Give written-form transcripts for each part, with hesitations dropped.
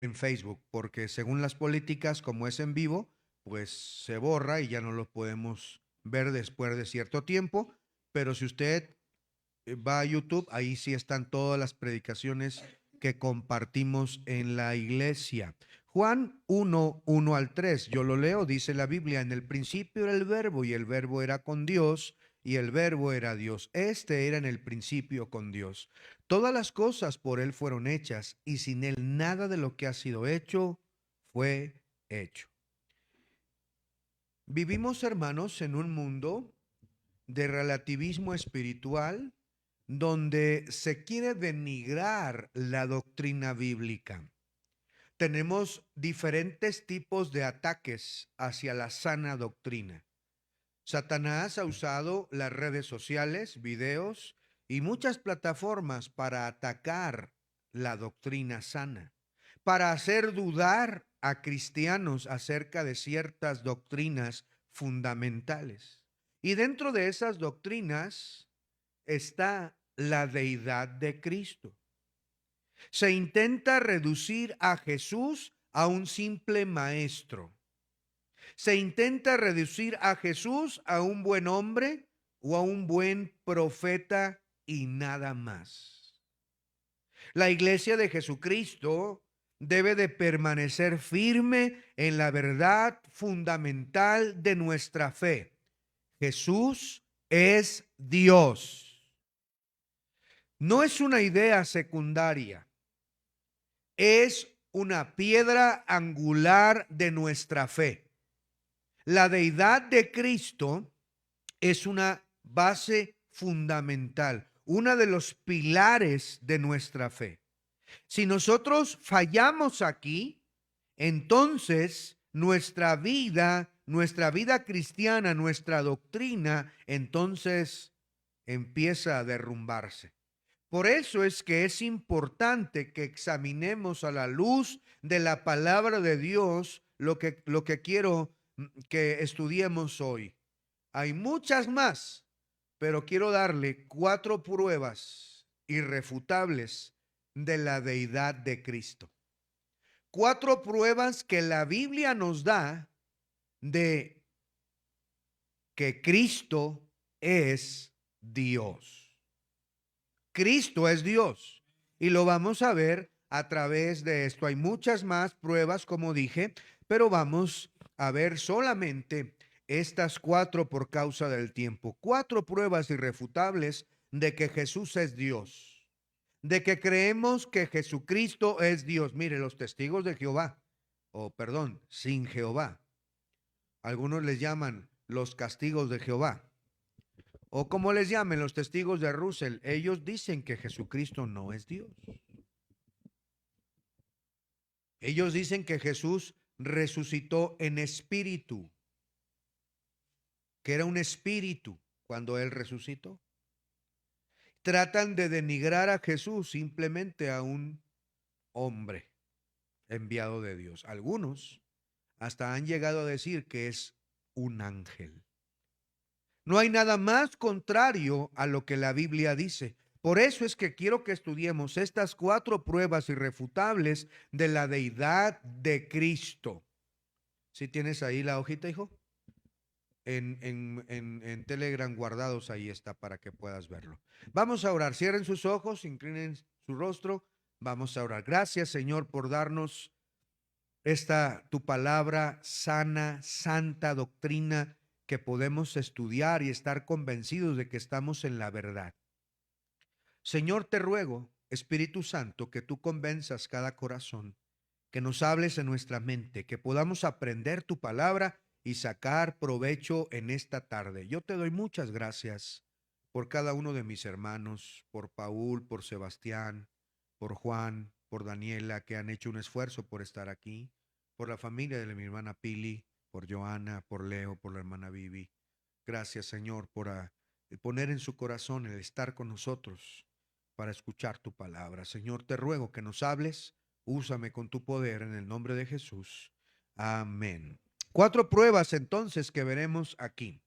en Facebook, porque según las políticas, como es en vivo, pues se borra y ya no lo podemos ver después de cierto tiempo. Pero si usted va a YouTube, ahí sí están todas las predicaciones que compartimos en la iglesia. Juan 1:1 al 3, yo lo leo, dice la Biblia: en el principio era el verbo y el verbo era con Dios y el verbo era Dios. Este era en el principio con Dios. Todas las cosas por él fueron hechas y sin él nada de lo que ha sido hecho fue hecho. Vivimos, hermanos, en un mundo de relativismo espiritual donde se quiere denigrar la doctrina bíblica. Tenemos diferentes tipos de ataques hacia la sana doctrina. Satanás ha usado las redes sociales, videos y muchas plataformas para atacar la doctrina sana, para hacer dudar a cristianos acerca de ciertas doctrinas fundamentales. Y dentro de esas doctrinas está la deidad de Cristo. Se intenta reducir a Jesús a un simple maestro. Se intenta reducir a Jesús a un buen hombre o a un buen profeta y nada más. La iglesia de Jesucristo debe de permanecer firme en la verdad fundamental de nuestra fe. Jesús es Dios. No es una idea secundaria, es una piedra angular de nuestra fe. La deidad de Cristo es una base fundamental, uno de los pilares de nuestra fe. Si nosotros fallamos aquí, entonces nuestra vida cristiana, nuestra doctrina, entonces empieza a derrumbarse. Por eso es que es importante que examinemos a la luz de la palabra de Dios lo que quiero que estudiemos hoy. Hay muchas más, pero quiero darle 4 pruebas irrefutables de la deidad de Cristo. 4 pruebas que la Biblia nos da de que Cristo es Dios. Cristo es Dios. Y lo vamos a ver a través de esto. Hay muchas más pruebas, como dije, pero vamos a ver solamente estas 4 por causa del tiempo. 4 pruebas irrefutables de que Jesús es Dios. De que creemos que Jesucristo es Dios. Mire, los testigos de Jehová, o perdón, sin Jehová. Algunos les llaman los castigos de Jehová, o como les llamen los testigos de Russell. Ellos dicen que Jesucristo no es Dios. Ellos dicen que Jesús resucitó en espíritu, que era un espíritu cuando él resucitó. Tratan de denigrar a Jesús simplemente a un hombre enviado de Dios. Algunos hasta han llegado a decir que es un ángel. No hay nada más contrario a lo que la Biblia dice. Por eso es que quiero que estudiemos estas 4 pruebas irrefutables de la deidad de Cristo. ¿Sí tienes ahí la hojita, hijo? En Telegram guardados, ahí está para que puedas verlo. Vamos a orar. Cierren sus ojos, inclinen su rostro. Vamos a orar. Gracias, Señor, por darnos tu palabra sana, santa doctrina que podemos estudiar y estar convencidos de que estamos en la verdad. Señor, te ruego, Espíritu Santo, que tú convenzas cada corazón, que nos hables en nuestra mente, que podamos aprender tu palabra y sacar provecho en esta tarde. Yo te doy muchas gracias por cada uno de mis hermanos, por Paul, por Sebastián, por Juan, por Daniela, que han hecho un esfuerzo por estar aquí, por la familia de mi hermana Pili, por Joana, por Leo, por la hermana Vivi. Gracias, Señor, por poner en su corazón el estar con nosotros para escuchar tu palabra. Señor, te ruego que nos hables. Úsame con tu poder en el nombre de Jesús. Amén. 4 pruebas entonces que veremos aquí.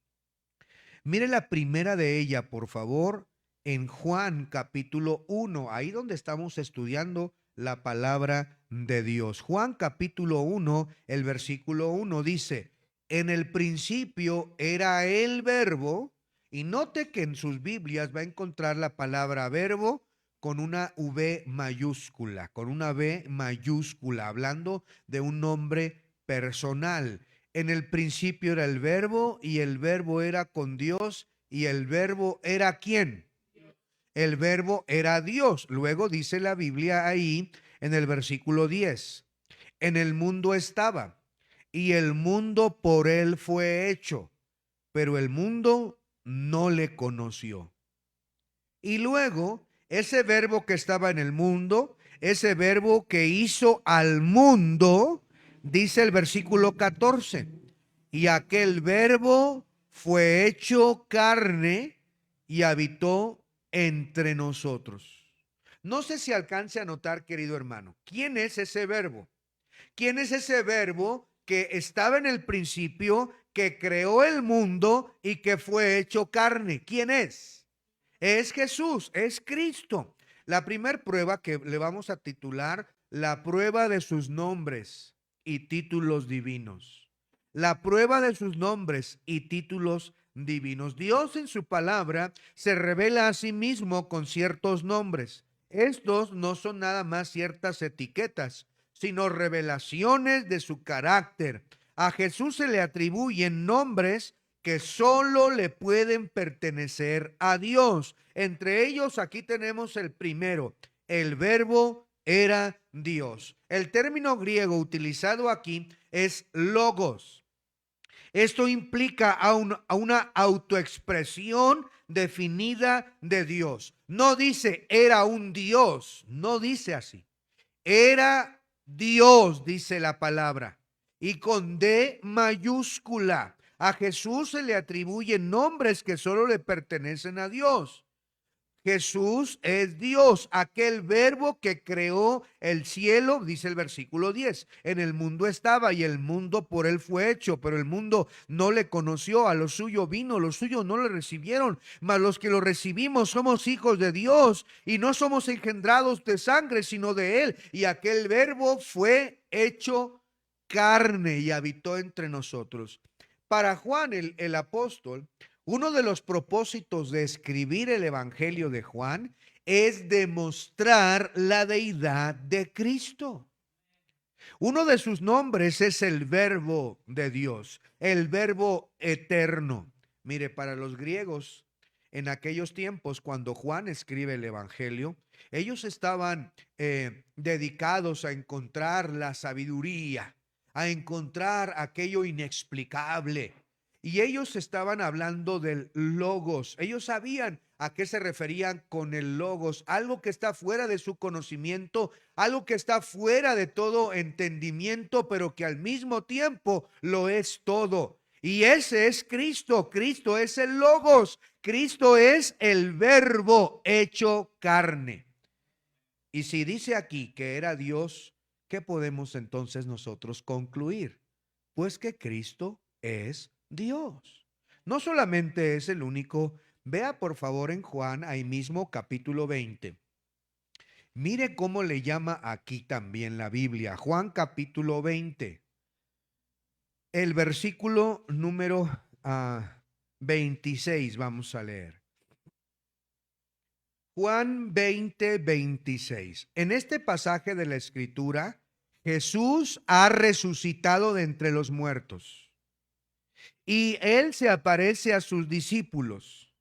Mire la primera de ella, por favor, en Juan capítulo 1, ahí donde estamos estudiando la palabra de Dios. Juan capítulo 1, el versículo 1 dice: en el principio era el verbo, y note que en sus Biblias va a encontrar la palabra verbo con una V mayúscula, hablando de un nombre personal. En el principio era el verbo, y el verbo era con Dios, y el verbo era ¿quién? El verbo era Dios. Luego dice la Biblia ahí en el versículo 10: en el mundo estaba, y el mundo por él fue hecho, pero el mundo no le conoció. Y luego, ese verbo que estaba en el mundo, ese verbo que hizo al mundo, dice el versículo 14: y aquel verbo fue hecho carne y habitó entre nosotros. No sé si alcance a notar, querido hermano, ¿quién es ese verbo? ¿Quién es ese verbo que estaba en el principio, que creó el mundo y que fue hecho carne? ¿Quién es? Es Jesús, es Cristo. La primera prueba que le vamos a titular la prueba de sus nombres y títulos divinos. La prueba de sus nombres y títulos divinos. Dios en su palabra se revela a sí mismo con ciertos nombres. Estos no son nada más ciertas etiquetas, sino revelaciones de su carácter. A Jesús se le atribuyen nombres que solo le pueden pertenecer a Dios. Entre ellos aquí tenemos el primero: el verbo era Dios. El término griego utilizado aquí es logos. Esto implica a una autoexpresión definida de Dios. No dice era un Dios, no dice así. Era Dios, dice la palabra, y con D mayúscula. A Jesús se le atribuyen nombres que solo le pertenecen a Dios. Jesús es Dios, aquel verbo que creó el cielo, dice el versículo 10. En el mundo estaba, y el mundo por él fue hecho, pero el mundo no le conoció. A lo suyo vino, los suyos no le recibieron, mas los que lo recibimos somos hijos de Dios, y no somos engendrados de sangre, sino de él. Y aquel verbo fue hecho carne y habitó entre nosotros. Para Juan el apóstol, uno de los propósitos de escribir el Evangelio de Juan es demostrar la deidad de Cristo. Uno de sus nombres es el Verbo de Dios, el Verbo eterno. Mire, para los griegos, en aquellos tiempos, cuando Juan escribe el Evangelio, ellos estaban dedicados a encontrar la sabiduría, a encontrar aquello inexplicable. Y ellos estaban hablando del logos. Ellos sabían a qué se referían con el logos, algo que está fuera de su conocimiento, algo que está fuera de todo entendimiento, pero que al mismo tiempo lo es todo. Y ese es Cristo. Cristo es el logos. Cristo es el verbo hecho carne. Y si dice aquí que era Dios, ¿qué podemos entonces nosotros concluir? Pues que Cristo es Dios. No solamente es el único. Vea por favor en Juan, ahí mismo capítulo 20. Mire cómo le llama aquí también la Biblia. Juan capítulo 20. El versículo número 26 vamos a leer. Juan 20, 26. En este pasaje de la Escritura, Jesús ha resucitado de entre los muertos. Y él se aparece a sus discípulos,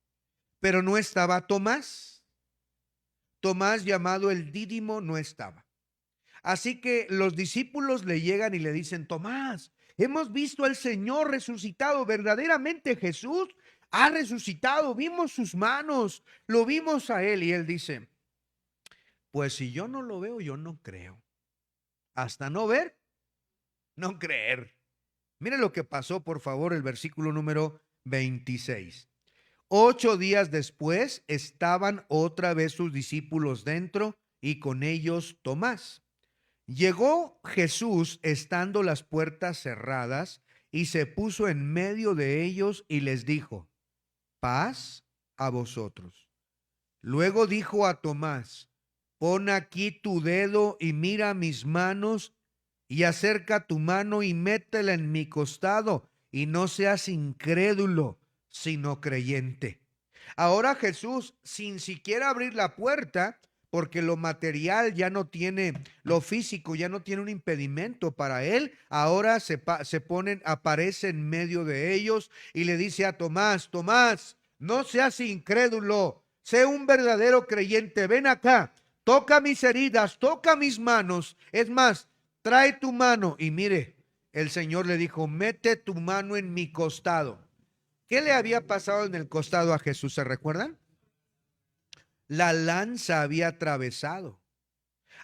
pero no estaba Tomás. Tomás, llamado el Dídimo, no estaba. Así que los discípulos le llegan y le dicen: Tomás, hemos visto al Señor resucitado. Verdaderamente Jesús ha resucitado. Vimos sus manos, lo vimos a él. Y él dice: pues si yo no lo veo, yo no creo. Hasta no ver, no creer. Mire lo que pasó, por favor, el versículo número 26. 8 días después estaban otra vez sus discípulos dentro, y con ellos Tomás. Llegó Jesús estando las puertas cerradas, y se puso en medio de ellos y les dijo: paz a vosotros. Luego dijo a Tomás: pon aquí tu dedo y mira mis manos, y acerca tu mano y métela en mi costado, y no seas incrédulo, sino creyente. Ahora Jesús, sin siquiera abrir la puerta, porque lo material ya no tiene, lo físico ya no tiene un impedimento para él, ahora se ponen, aparece en medio de ellos y le dice a Tomás: Tomás, no seas incrédulo, sé un verdadero creyente, ven acá, toca mis heridas, toca mis manos, es más, trae tu mano. Y mire, el Señor le dijo: mete tu mano en mi costado. ¿Qué le había pasado en el costado a Jesús? ¿Se recuerdan? La lanza había atravesado.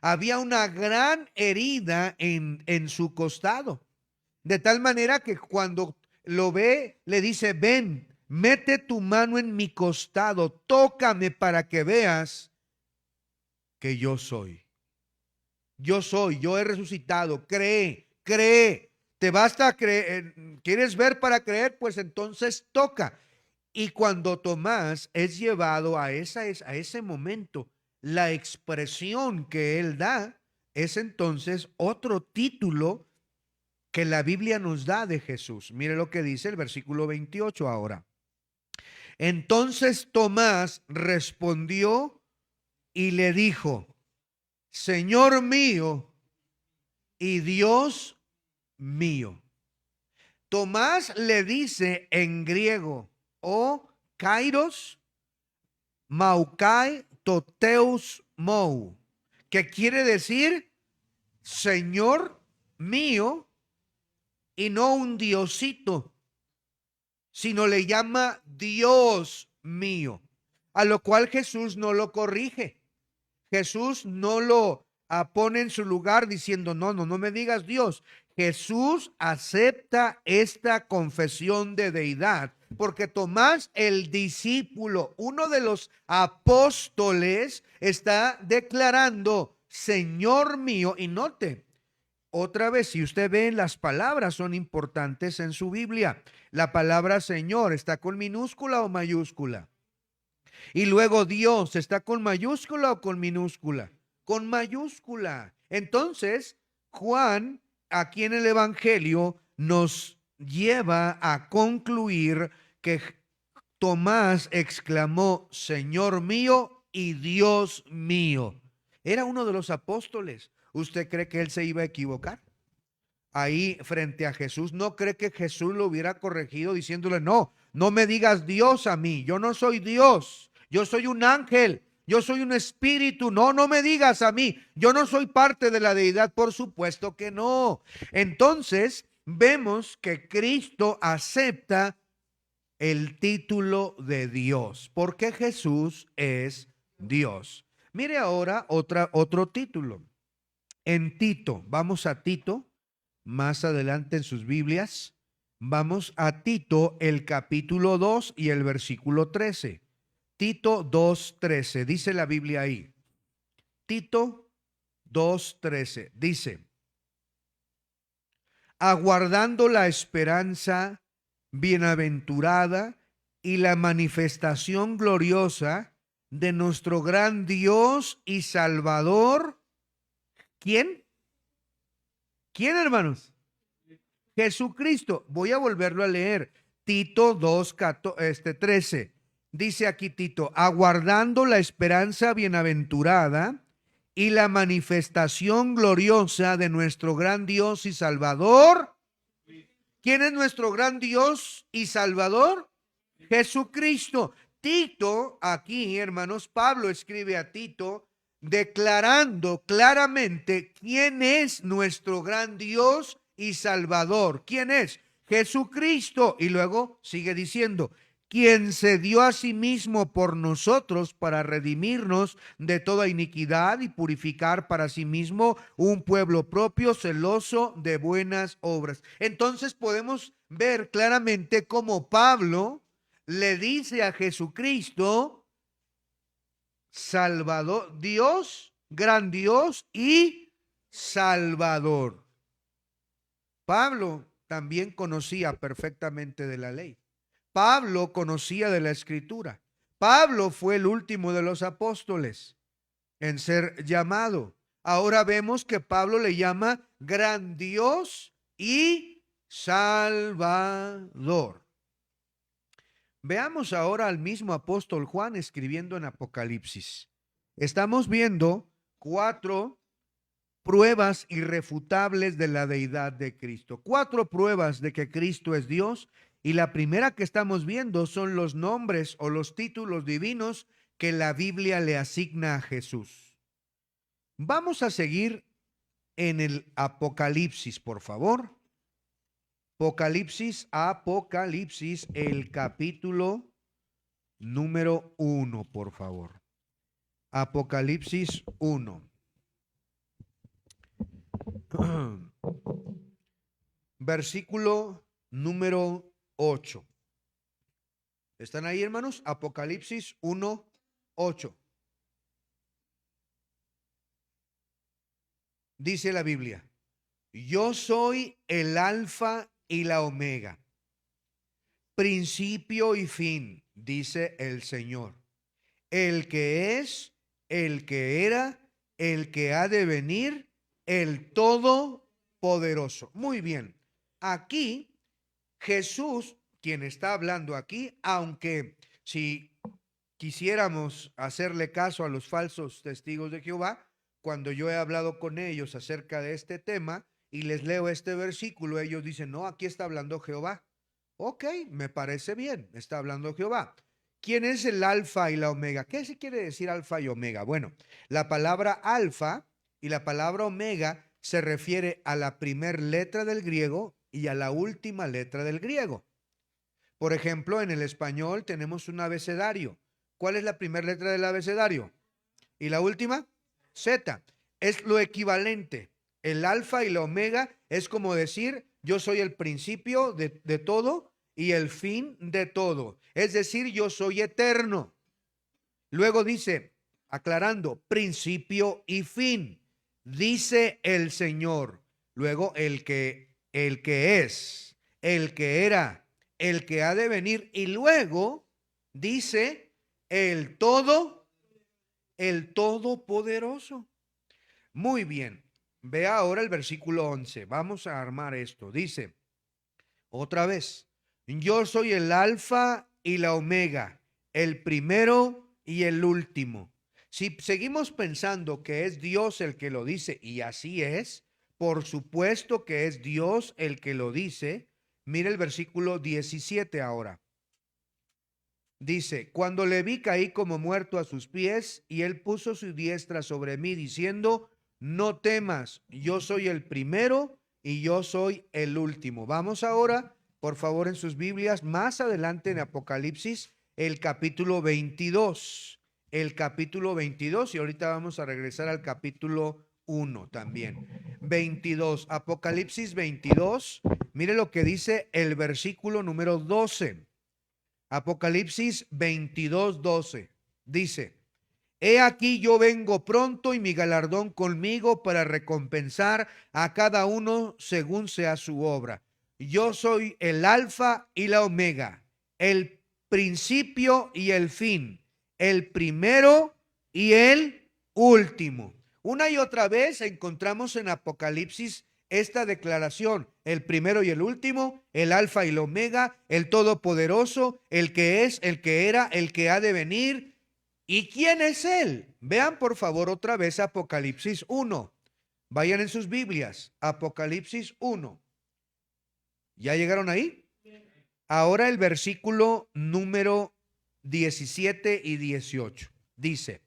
Había una gran herida en su costado. De tal manera que cuando lo ve, le dice: ven, mete tu mano en mi costado, tócame para que veas que yo soy. Yo soy, yo he resucitado. Cree, cree. Te basta creer. ¿Quieres ver para creer? Pues entonces toca. Y cuando Tomás es llevado a ese momento, la expresión que él da es entonces otro título que la Biblia nos da de Jesús. Mire lo que dice el versículo 28 ahora. Entonces Tomás respondió y le dijo: Señor mío y Dios mío. Tomás le dice en griego: o kairos maukai toteus mou, que quiere decir Señor mío, y no un diosito, sino le llama Dios mío, a lo cual Jesús no lo corrige. Jesús no lo pone en su lugar diciendo: no me digas Dios. Jesús acepta esta confesión de deidad, porque Tomás, el discípulo, uno de los apóstoles, está declarando: Señor mío. Y note, otra vez, si usted ve, las palabras son importantes en su Biblia. La palabra Señor está con minúscula o mayúscula. Y luego Dios, ¿está con mayúscula o con minúscula? Con mayúscula. Entonces, Juan, aquí en el Evangelio, nos lleva a concluir que Tomás exclamó: Señor mío y Dios mío. Era uno de los apóstoles. ¿Usted cree que él se iba a equivocar ahí frente a Jesús? ¿No cree que Jesús lo hubiera corregido diciéndole: no me digas Dios a mí, yo no soy Dios, yo soy un ángel, yo soy un espíritu, no me digas a mí, yo no soy parte de la deidad? Por supuesto que no. Entonces vemos que Cristo acepta el título de Dios, porque Jesús es Dios. Mire ahora otro título. En Tito, vamos a Tito, más adelante en sus Biblias, vamos a Tito, el capítulo 2 y el versículo 13. Tito 2:13, dice la Biblia ahí. Tito 2:13, dice: aguardando la esperanza bienaventurada y la manifestación gloriosa de nuestro gran Dios y Salvador. ¿Quién? ¿Quién, hermanos? Jesucristo. Voy a volverlo a leer. Tito 2:13. Dice aquí Tito: aguardando la esperanza bienaventurada y la manifestación gloriosa de nuestro gran Dios y Salvador. ¿Quién es nuestro gran Dios y Salvador? Jesucristo. Tito, aquí, hermanos, Pablo escribe a Tito declarando claramente quién es nuestro gran Dios y Salvador. ¿Quién es? Jesucristo. Y luego sigue diciendo: quien se dio a sí mismo por nosotros para redimirnos de toda iniquidad y purificar para sí mismo un pueblo propio, celoso de buenas obras. Entonces podemos ver claramente cómo Pablo le dice a Jesucristo: Salvador, Dios, gran Dios y Salvador. Pablo también conocía perfectamente de la ley. Pablo conocía de la Escritura. Pablo fue el último de los apóstoles. en ser llamado. Ahora vemos que Pablo le llama gran Dios y Salvador. Veamos ahora al mismo apóstol Juan escribiendo en Apocalipsis. Estamos viendo 4 pruebas irrefutables de la deidad de Cristo. 4 pruebas de que Cristo es Dios. Y la primera que estamos viendo son los nombres o los títulos divinos que la Biblia le asigna a Jesús. Vamos a seguir en el Apocalipsis, por favor. Apocalipsis, el capítulo número 1, por favor. Apocalipsis 1. Versículo número 8. ¿Están ahí, hermanos? Apocalipsis 1, 8. Dice la Biblia: yo soy el alfa y la omega, principio y fin, dice el Señor, el que es, el que era, el que ha de venir, el todopoderoso. Muy bien, aquí Jesús, quien está hablando aquí, aunque si quisiéramos hacerle caso a los falsos testigos de Jehová, cuando yo he hablado con ellos acerca de este tema y les leo este versículo, ellos dicen, no, aquí está hablando Jehová. Ok, me parece bien, está hablando Jehová. ¿Quién es el alfa y la omega? ¿Qué se quiere decir alfa y omega? Bueno, la palabra alfa y la palabra omega se refiere a la primera letra del griego y a la última letra del griego. Por ejemplo, en el español tenemos un abecedario. ¿Cuál es la primera letra del abecedario? ¿Y la última? Z. Es lo equivalente. El alfa y la omega es como decir, yo soy el principio de todo y el fin de todo. Es decir, yo soy eterno. Luego dice, aclarando, principio y fin, dice el Señor. Luego el que es, el que era, el que ha de venir. Y luego dice el todopoderoso. Muy bien. Vea ahora el versículo 11. Vamos a armar esto. Dice, otra vez, yo soy el alfa y la omega, el primero y el último. Si seguimos pensando que es Dios el que lo dice, y así es, por supuesto que es Dios el que lo dice. Mire el versículo 17 ahora. Dice, cuando le vi caí como muerto a sus pies, y él puso su diestra sobre mí, diciendo, no temas, yo soy el primero y yo soy el último. Vamos ahora, por favor, en sus Biblias, más adelante en Apocalipsis, el capítulo 22. El capítulo 22, y ahorita vamos a regresar al capítulo 1 también. 22, Apocalipsis 22, mire lo que dice el versículo número 12. Apocalipsis 22, 12. Dice, he aquí yo vengo pronto y mi galardón conmigo para recompensar a cada uno según sea su obra. Yo soy el alfa y la omega, el principio y el fin, el primero y el último. Una y otra vez encontramos en Apocalipsis esta declaración: el primero y el último, el alfa y el omega, el todopoderoso, el que es, el que era, el que ha de venir. ¿Y quién es él? Vean por favor otra vez Apocalipsis 1. Vayan en sus Biblias, Apocalipsis 1. ¿Ya llegaron ahí? Ahora el versículo número 17 y 18. Dice,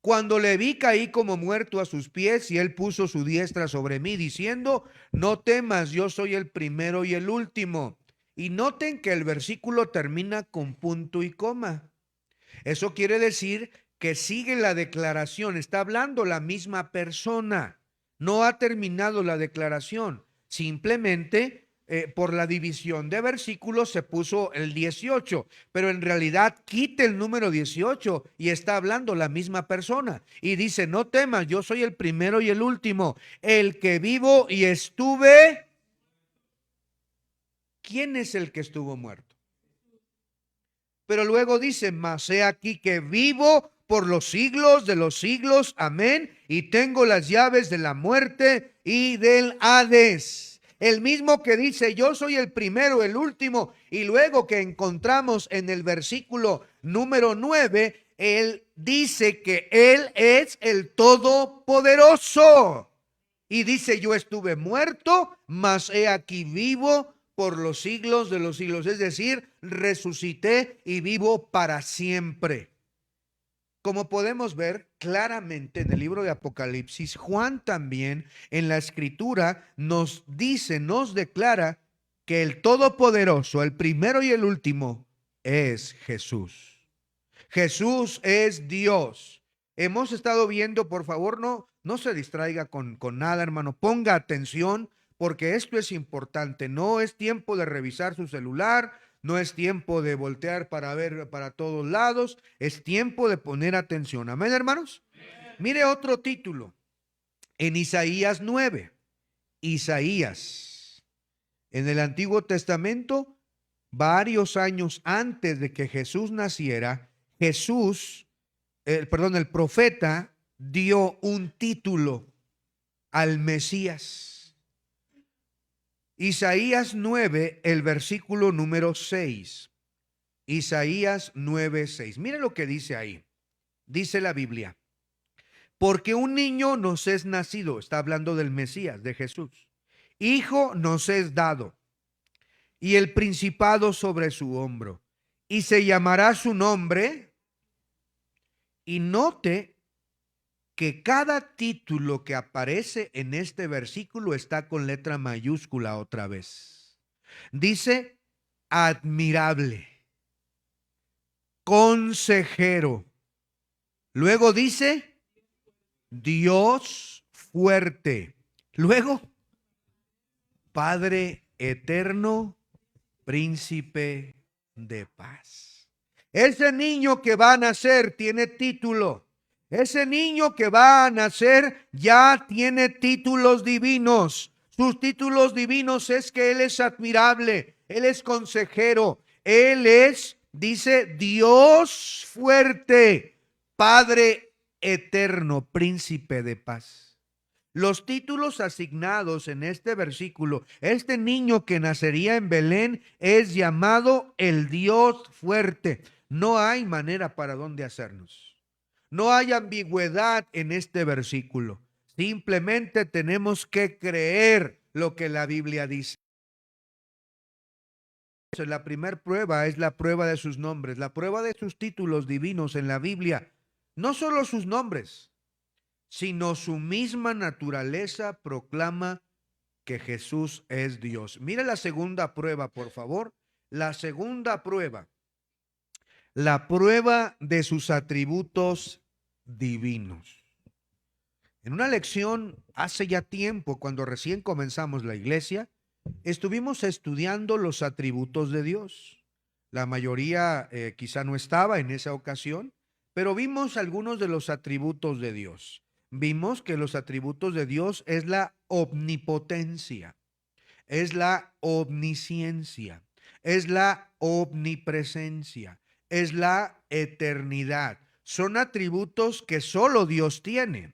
cuando le vi caí como muerto a sus pies, y él puso su diestra sobre mí, diciendo, no temas, yo soy el primero y el último. Y noten que el versículo termina con punto y coma. Eso quiere decir que sigue la declaración, está hablando la misma persona. No ha terminado la declaración, simplemente por la división de versículos se puso el 18, pero en realidad quite el número 18 y está hablando la misma persona. Y dice, no temas, yo soy el primero y el último, el que vivo y estuve. ¿Quién es el que estuvo muerto? Pero luego dice, mas he aquí que vivo por los siglos de los siglos. Amén. Y tengo las llaves de la muerte y del Hades. El mismo que dice, yo soy el primero, el último. Y luego que encontramos en el versículo número 9, él dice que él es el Todopoderoso. Y dice, yo estuve muerto, mas he aquí vivo por los siglos de los siglos. Es decir, resucité y vivo para siempre. Como podemos ver claramente en el libro de Apocalipsis, Juan también en la escritura nos dice, nos declara que el Todopoderoso, el primero y el último, es Jesús. Jesús es Dios. Hemos estado viendo, por favor, no se distraiga con nada, hermano. Ponga atención porque esto es importante. No es tiempo de revisar su celular, no es tiempo de voltear para ver para todos lados, es tiempo de poner atención. Amén, hermanos. Mire otro título en Isaías 9. Isaías, en el Antiguo Testamento, varios años antes de que Jesús naciera, el profeta dio un título al Mesías. Isaías 9, el versículo número 6. Isaías 9, 6. Mire lo que dice ahí. Dice la Biblia: porque un niño nos es nacido, está hablando del Mesías, de Jesús. Hijo nos es dado, y el principado sobre su hombro, y se llamará su nombre. Y note que cada título que aparece en este versículo está con letra mayúscula otra vez. Dice admirable, consejero. Luego dice Dios fuerte. Luego Padre eterno, príncipe de paz. Ese niño que va a nacer tiene título. Ese niño que va a nacer ya tiene títulos divinos. Sus títulos divinos es que Él es admirable, Él es consejero, Él es, dice, Dios fuerte, Padre eterno, príncipe de paz. Los títulos asignados en este versículo, este niño que nacería en Belén es llamado el Dios fuerte. No hay manera para dónde hacernos. No hay ambigüedad en este versículo. Simplemente tenemos que creer lo que la Biblia dice. La primera prueba es la prueba de sus nombres, la prueba de sus títulos divinos en la Biblia. No solo sus nombres, sino su misma naturaleza proclama que Jesús es Dios. Mire la segunda prueba, por favor. La segunda prueba, la prueba de sus atributos divinos. En una lección hace ya tiempo, cuando recién comenzamos la iglesia, estuvimos estudiando los atributos de Dios. La mayoría quizá no estaba en esa ocasión, pero vimos algunos de los atributos de Dios. Vimos que los atributos de Dios es la omnipotencia, es la omnisciencia, es la omnipresencia, es la eternidad. Son atributos que solo Dios tiene.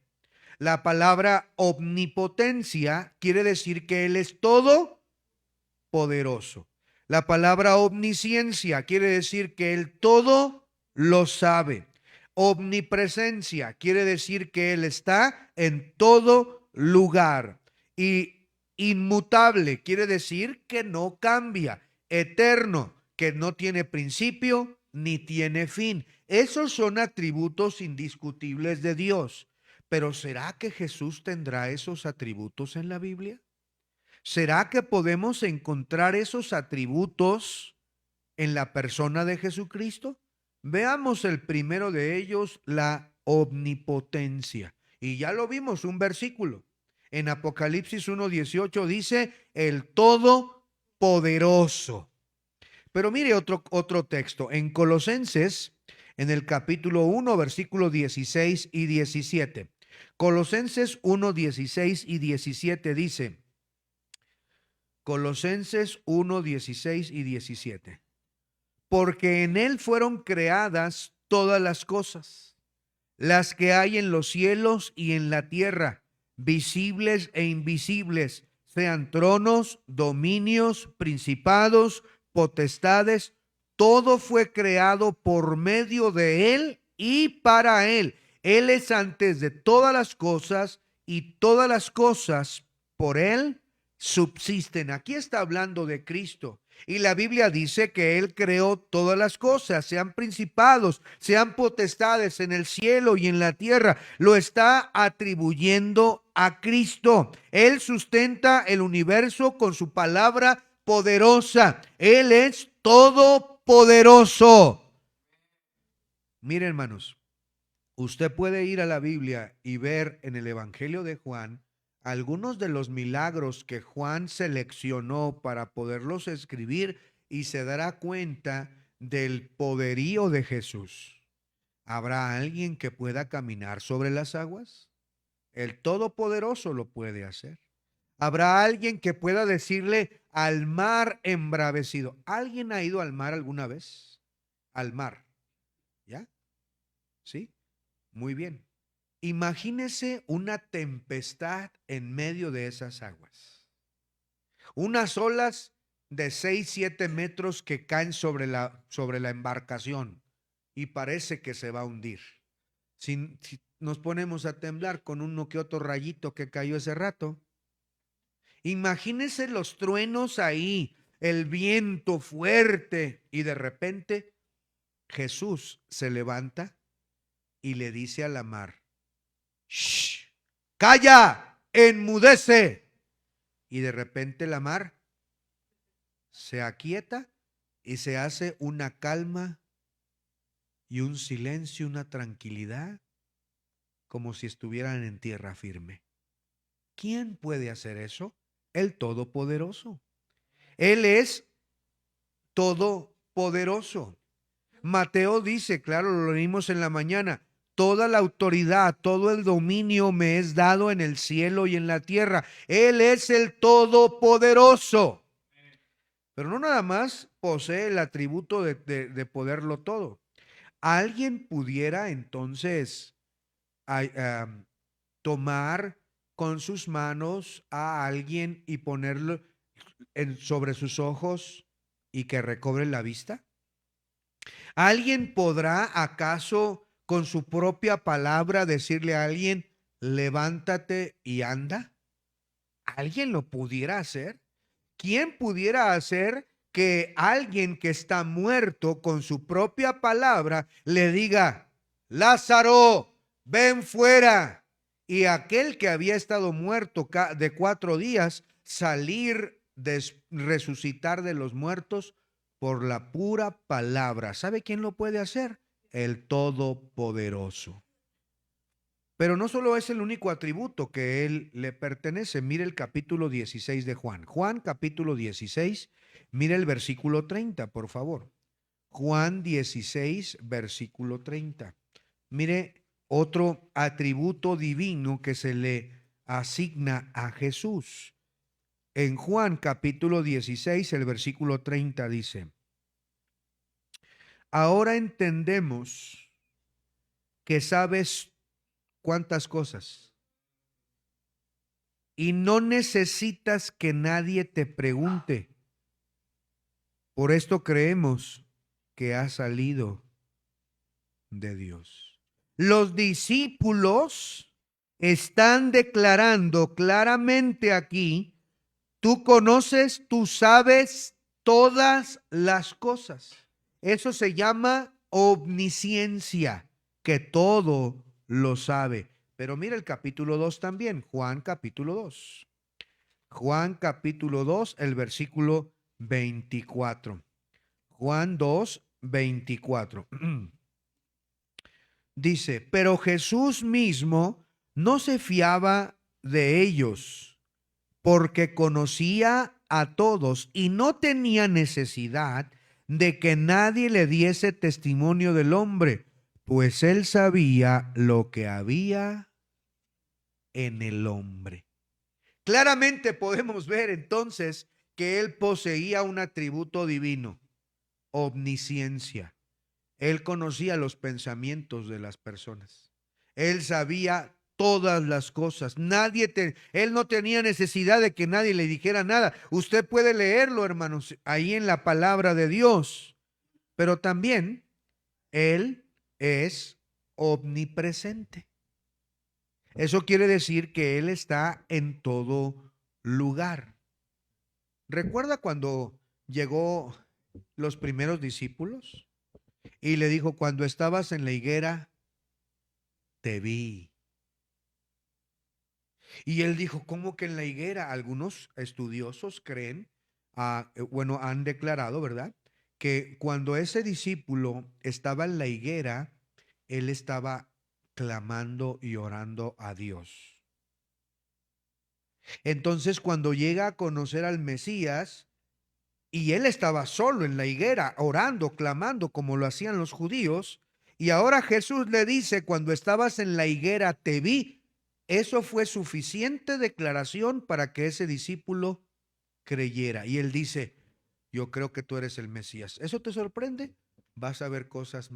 La palabra omnipotencia quiere decir que Él es todopoderoso. La palabra omnisciencia quiere decir que Él todo lo sabe. Omnipresencia quiere decir que Él está en todo lugar. Y inmutable quiere decir que no cambia. Eterno, que no tiene principio ni tiene fin. Esos son atributos indiscutibles de Dios. Pero ¿será que Jesús tendrá esos atributos en la Biblia? ¿Será que podemos encontrar esos atributos en la persona de Jesucristo? Veamos el primero de ellos, la omnipotencia. Y ya lo vimos, un versículo. En Apocalipsis 1:18 dice, el Todopoderoso. Pero mire otro texto. En Colosenses, en el capítulo 1, versículos 16 y 17. Colosenses 1, 16 y 17 dice, Colosenses 1, 16 y 17. Porque en Él fueron creadas todas las cosas, las que hay en los cielos y en la tierra, visibles e invisibles, sean tronos, dominios, principados, potestades, todo fue creado por medio de Él y para Él. Él es antes de todas las cosas y todas las cosas por Él subsisten. Aquí está hablando de Cristo. Y la Biblia dice que Él creó todas las cosas, sean principados, sean potestades en el cielo y en la tierra. Lo está atribuyendo a Cristo. Él sustenta el universo con su palabra poderosa. Él es todopoderoso. Mire, hermanos, usted puede ir a la Biblia y ver en el Evangelio de Juan algunos de los milagros que Juan seleccionó para poderlos escribir y se dará cuenta del poderío de Jesús. ¿Habrá alguien que pueda caminar sobre las aguas? El Todopoderoso lo puede hacer. ¿Habrá alguien que pueda decirle al mar embravecido? ¿Alguien ha ido al mar alguna vez? Al mar, ¿ya? ¿Sí? Muy bien. Imagínese una tempestad en medio de esas aguas. Unas olas de 6, 7 metros que caen sobre la embarcación y parece que se va a hundir. Si nos ponemos a temblar con uno que otro rayito que cayó ese rato. Imagínese los truenos ahí, el viento fuerte y de repente Jesús se levanta y le dice a la mar: ¡shh! ¡Calla! ¡Enmudece! Y de repente la mar se aquieta y se hace una calma y un silencio, una tranquilidad, como si estuvieran en tierra firme. ¿Quién puede hacer eso? El Todopoderoso. Él es todopoderoso. Mateo dice, claro, lo leímos en la mañana: toda la autoridad, todo el dominio me es dado en el cielo y en la tierra. Él es el todopoderoso. Pero no nada más posee el atributo de poderlo todo. ¿Alguien pudiera entonces tomar con sus manos a alguien y ponerlo sobre sus ojos y que recobre la vista? ¿Alguien podrá acaso con su propia palabra decirle a alguien: levántate y anda? ¿Alguien lo pudiera hacer? ¿Quién pudiera hacer que alguien que está muerto con su propia palabra le diga: Lázaro, ven fuera? Y aquel que había estado muerto de 4 días salir, resucitar de los muertos por la pura palabra. ¿Sabe quién lo puede hacer? El Todopoderoso. Pero no solo es el único atributo que él le pertenece. Mire el capítulo 16 de Juan. Juan capítulo 16, mire el versículo 30, por favor. Juan 16, versículo 30. Mire otro atributo divino que se le asigna a Jesús. En Juan capítulo 16, el versículo 30 dice: ahora entendemos que sabes cuántas cosas y no necesitas que nadie te pregunte. Por esto creemos que ha salido de Dios. Los discípulos están declarando claramente aquí: tú conoces, tú sabes todas las cosas. Eso se llama omnisciencia, que todo lo sabe. Pero mira el capítulo 2 también, Juan capítulo 2. Juan capítulo 2, el versículo 24. Juan 2, 24. Dice: pero Jesús mismo no se fiaba de ellos, porque conocía a todos y no tenía necesidad de que nadie le diese testimonio del hombre, pues él sabía lo que había en el hombre. Claramente podemos ver entonces que él poseía un atributo divino: omnisciencia. Él conocía los pensamientos de las personas. Él sabía todas las cosas. Él no tenía necesidad de que nadie le dijera nada. Usted puede leerlo, hermanos, ahí en la palabra de Dios. Pero también Él es omnipresente. Eso quiere decir que Él está en todo lugar. ¿Recuerda cuando llegó los primeros discípulos y le dijo, cuando estabas en la higuera, te vi? Y él dijo, ¿cómo que en la higuera? Algunos estudiosos creen, han declarado, ¿verdad?, que cuando ese discípulo estaba en la higuera, él estaba clamando y orando a Dios. Entonces, cuando llega a conocer al Mesías, y él estaba solo en la higuera, orando, clamando, como lo hacían los judíos, y ahora Jesús le dice, cuando estabas en la higuera, te vi. Eso fue suficiente declaración para que ese discípulo creyera. Y él dice, yo creo que tú eres el Mesías. ¿Eso te sorprende? Vas a ver cosas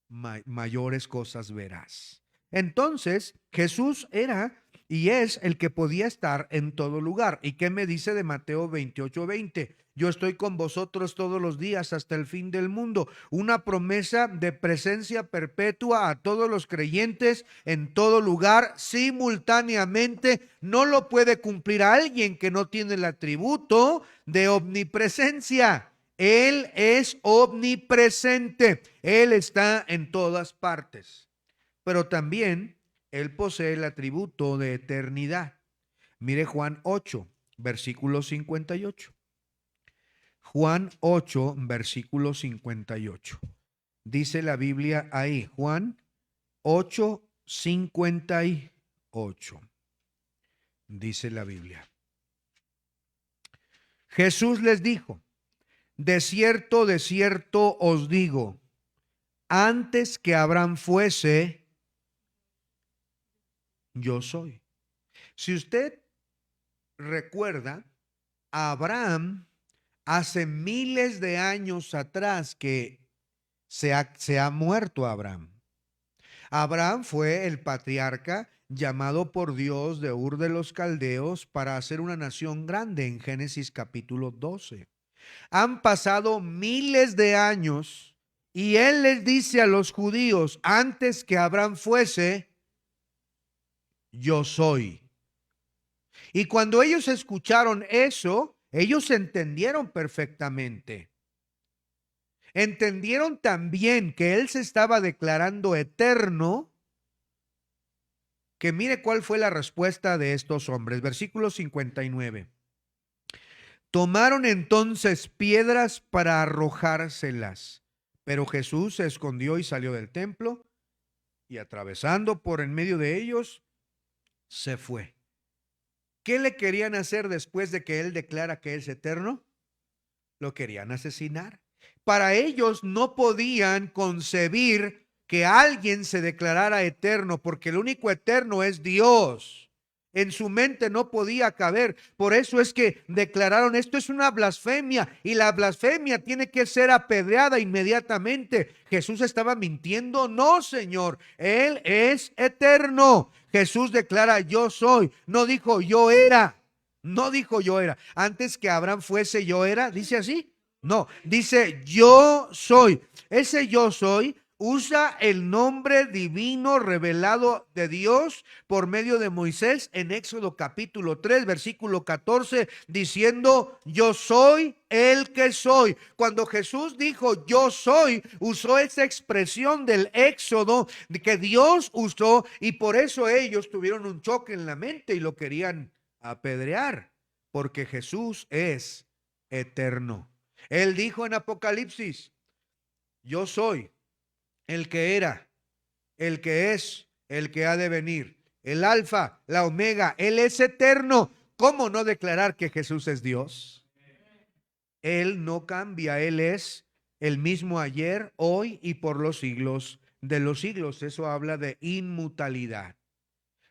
mayores cosas verás. Entonces, Jesús era y es el que podía estar en todo lugar. ¿Y qué me dice de Mateo 28:20? Yo estoy con vosotros todos los días hasta el fin del mundo. Una promesa de presencia perpetua a todos los creyentes en todo lugar, simultáneamente. No lo puede cumplir alguien que no tiene el atributo de omnipresencia. Él es omnipresente. Él está en todas partes. Pero también Él posee el atributo de eternidad. Mire Juan 8, versículo 58. Juan 8, versículo 58. Dice la Biblia ahí, Juan 8, 58. Dice la Biblia. Jesús les dijo, de cierto os digo, antes que Abraham fuese, yo soy. Si usted recuerda, Abraham hace miles de años atrás que se ha muerto Abraham. Abraham fue el patriarca llamado por Dios de Ur de los Caldeos para hacer una nación grande en Génesis capítulo 12. Han pasado miles de años y él les dice a los judíos, antes que Abraham fuese, yo soy. Y cuando ellos escucharon eso, ellos entendieron perfectamente. Entendieron también que él se estaba declarando eterno. Que mire cuál fue la respuesta de estos hombres. Versículo 59. Tomaron entonces piedras para arrojárselas, pero Jesús se escondió y salió del templo, y atravesando por en medio de ellos, se fue. ¿Qué le querían hacer después de que él declara que es eterno? Lo querían asesinar. Para ellos no podían concebir que alguien se declarara eterno, porque el único eterno es Dios. En su mente no podía caber. Por eso es que declararon, esto es una blasfemia, y la blasfemia tiene que ser apedreada inmediatamente. ¿Jesús estaba mintiendo? No, Señor, Él es eterno. Jesús declara, yo soy. No dijo yo era. No dijo yo era. Antes que Abraham fuese, yo era. ¿Dice así? No, dice yo soy. Ese yo soy usa el nombre divino revelado de Dios por medio de Moisés en Éxodo capítulo 3, versículo 14, diciendo yo soy el que soy. Cuando Jesús dijo yo soy, usó esa expresión del Éxodo que Dios usó, y por eso ellos tuvieron un choque en la mente y lo querían apedrear, porque Jesús es eterno. Él dijo en Apocalipsis, yo soy el que era, el que es, el que ha de venir, el alfa, la omega. Él es eterno. ¿Cómo no declarar que Jesús es Dios? Él no cambia, Él es el mismo ayer, hoy y por los siglos de los siglos. Eso habla de inmutabilidad.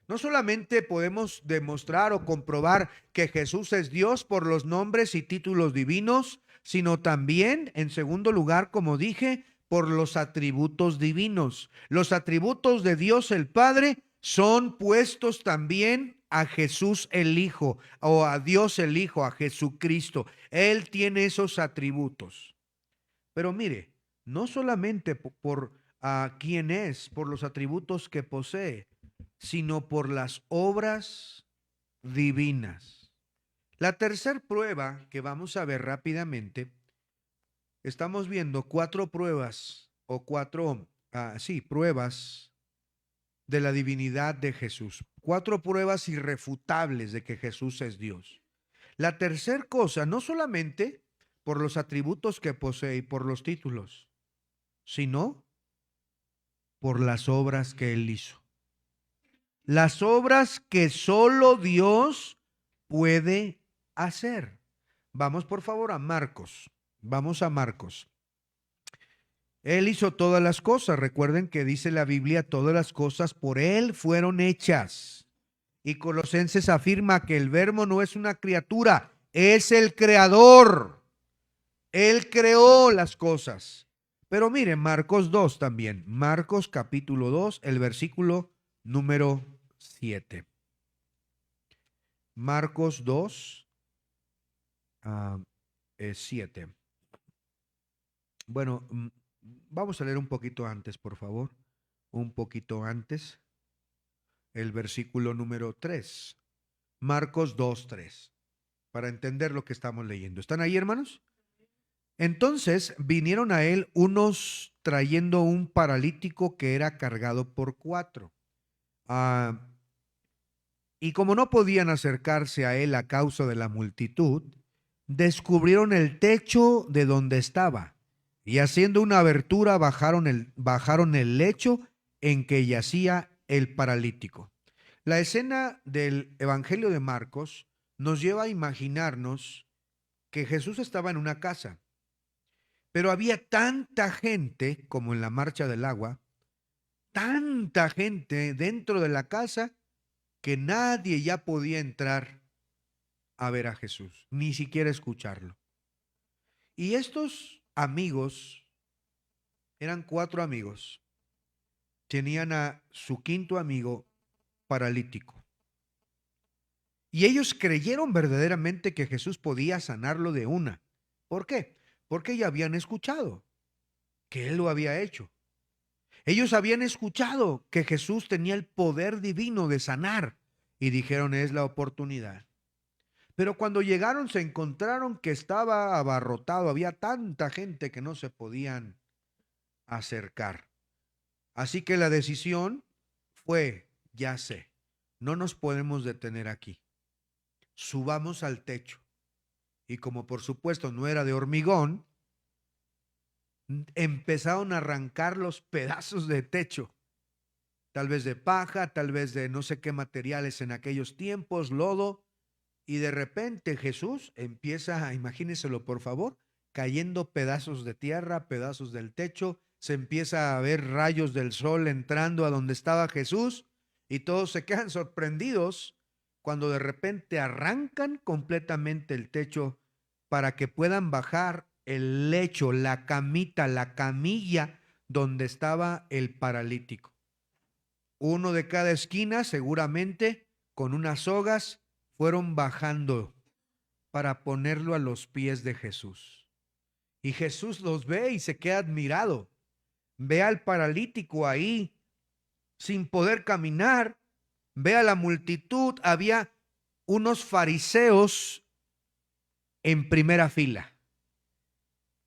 No solamente podemos demostrar o comprobar que Jesús es Dios por los nombres y títulos divinos, sino también, en segundo lugar, como dije, por los atributos divinos. Los atributos de Dios el Padre son puestos también a Jesús el Hijo, o a Dios el Hijo, a Jesucristo. Él tiene esos atributos. Pero mire, no solamente por quién es, por los atributos que posee, sino por las obras divinas. La tercera prueba que vamos a ver rápidamente, estamos viendo cuatro pruebas o pruebas de la divinidad de Jesús. Cuatro pruebas irrefutables de que Jesús es Dios. La tercera cosa, no solamente por los atributos que posee y por los títulos, sino por las obras que él hizo. Las obras que solo Dios puede hacer. Vamos por favor a Marcos. Vamos a Marcos. Él hizo todas las cosas. Recuerden que dice la Biblia, todas las cosas por él fueron hechas. Y Colosenses afirma que el verbo no es una criatura, es el creador. Él creó las cosas. Pero miren, Marcos 2 también. Marcos capítulo 2, el versículo número 7. Marcos 2, 7. Bueno, vamos a leer un poquito antes, por favor. Un poquito antes. El versículo número 3. Marcos 2, 3. Para entender lo que estamos leyendo. ¿Están ahí, hermanos? Entonces vinieron a él unos trayendo un paralítico que era cargado por 4. Y como no podían acercarse a él a causa de la multitud, descubrieron el techo de donde estaba y haciendo una abertura bajaron el lecho en que yacía el paralítico. La escena del Evangelio de Marcos nos lleva a imaginarnos que Jesús estaba en una casa, pero había tanta gente como en la marcha del agua, tanta gente dentro de la casa que nadie ya podía entrar a ver a Jesús, ni siquiera escucharlo. Y estos amigos, eran 4 amigos, tenían a su quinto amigo paralítico. Y ellos creyeron verdaderamente que Jesús podía sanarlo de una. ¿Por qué? Porque ya habían escuchado que Él lo había hecho. Ellos habían escuchado que Jesús tenía el poder divino de sanar y dijeron, es la oportunidad. Pero cuando llegaron se encontraron que estaba abarrotado, había tanta gente que no se podían acercar. Así que la decisión fue, ya sé, no nos podemos detener aquí. Subamos al techo. Y como por supuesto no era de hormigón, empezaron a arrancar los pedazos de techo, tal vez de paja, tal vez de no sé qué materiales en aquellos tiempos, lodo, y de repente Jesús empieza, imagínenselo por favor, cayendo pedazos de tierra, pedazos del techo, se empieza a ver rayos del sol entrando a donde estaba Jesús y todos se quedan sorprendidos cuando de repente arrancan completamente el techo para que puedan bajar el lecho, la camita, la camilla donde estaba el paralítico. Uno de cada esquina, seguramente con unas sogas, fueron bajando para ponerlo a los pies de Jesús. Y Jesús los ve y se queda admirado. Ve al paralítico ahí sin poder caminar. Ve a la multitud. Había unos fariseos en primera fila,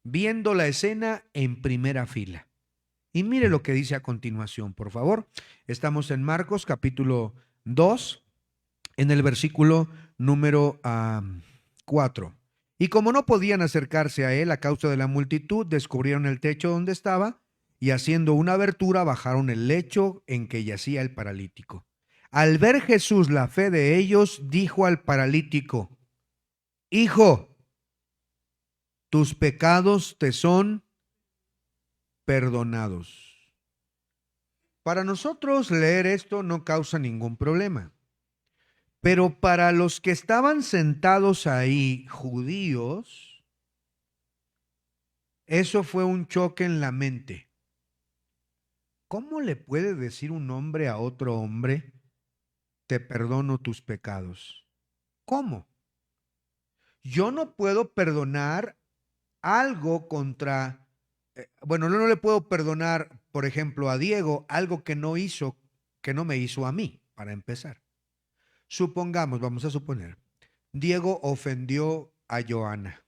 viendo la escena en primera fila. Y mire lo que dice a continuación, por favor. Estamos en Marcos capítulo 2, en el versículo número 4. Y como no podían acercarse a él a causa de la multitud, descubrieron el techo donde estaba y haciendo una abertura bajaron el lecho en que yacía el paralítico. Al ver Jesús la fe de ellos, dijo al paralítico, hijo, tus pecados te son perdonados. Para nosotros leer esto no causa ningún problema. Pero para los que estaban sentados ahí, judíos, Eso fue un choque en la mente. ¿Cómo le puede decir un hombre a otro hombre, te perdono tus pecados? ¿Cómo? Yo no puedo perdonar algo contra, bueno, no le puedo perdonar, por ejemplo, a Diego algo que no hizo, que no me hizo a mí, para empezar. Supongamos, vamos a suponer, Diego ofendió a Joana,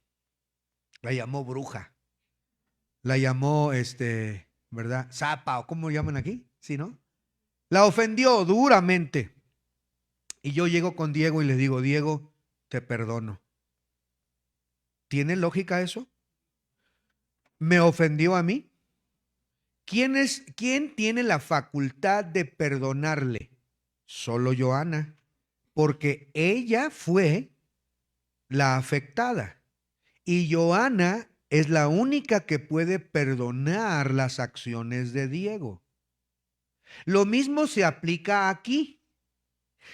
la llamó bruja, la llamó, ¿verdad? Zapa, o ¿cómo llaman aquí? ¿Sí, no? La ofendió duramente. Y yo llego con Diego y le digo, Diego, te perdono. ¿Tiene lógica eso? ¿Me ofendió a mí? ¿Quién tiene la facultad de perdonarle? Solo Joana, porque ella fue la afectada. Y Joana es la única que puede perdonar las acciones de Diego. Lo mismo se aplica aquí.